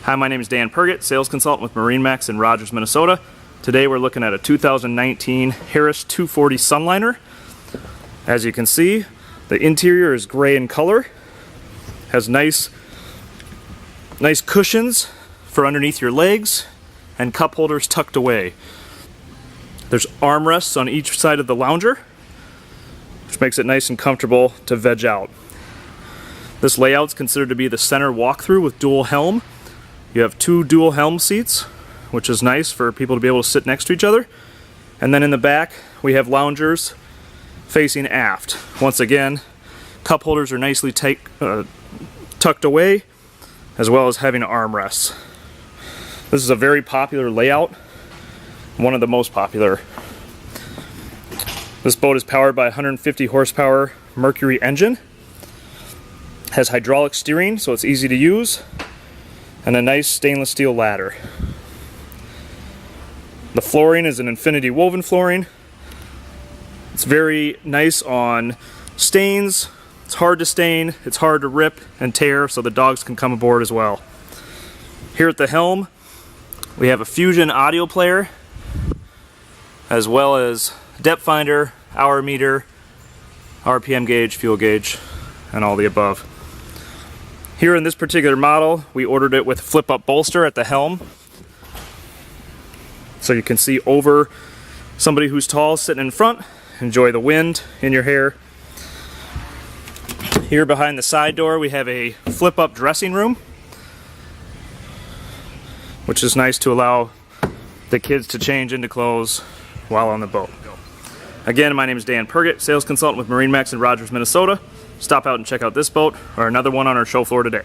Hi, my name is Dan Pergett, sales consultant with MarineMax in Rogers, Minnesota. Today we're looking at a 2019 Harris 240 Sunliner. As you can see, the interior is gray in color, has nice cushions for underneath your legs, and cup holders tucked away. There's armrests on each side of the lounger, which makes it nice and comfortable to veg out. This layout is considered to be the center walkthrough with dual helm. You have two dual helm seats, which is nice for people to be able to sit next to each other. And then in the back, we have loungers facing aft. Once again, cup holders are nicely tucked away, as well as having armrests. This is a very popular layout, one of the most popular. This boat is powered by a 150 horsepower Mercury engine, has hydraulic steering so it's easy to use, and a nice stainless steel ladder. The flooring is an infinity woven flooring. It's very nice on stains. It's hard to stain, it's hard to rip and tear, so the dogs can come aboard as well. Here at the helm, we have a Fusion audio player, as well as depth finder, hour meter, RPM gauge, fuel gauge, and all the above. Here in this particular model, we ordered it with flip-up bolster at the helm, so you can see over somebody who's tall sitting in front, enjoy the wind in your hair. Here behind the side door, we have a flip-up dressing room, which is nice to allow the kids to change into clothes while on the boat. Again, my name is Dan Pergett, sales consultant with MarineMax in Rogers, Minnesota. Stop out and check out this boat or another one on our show floor today.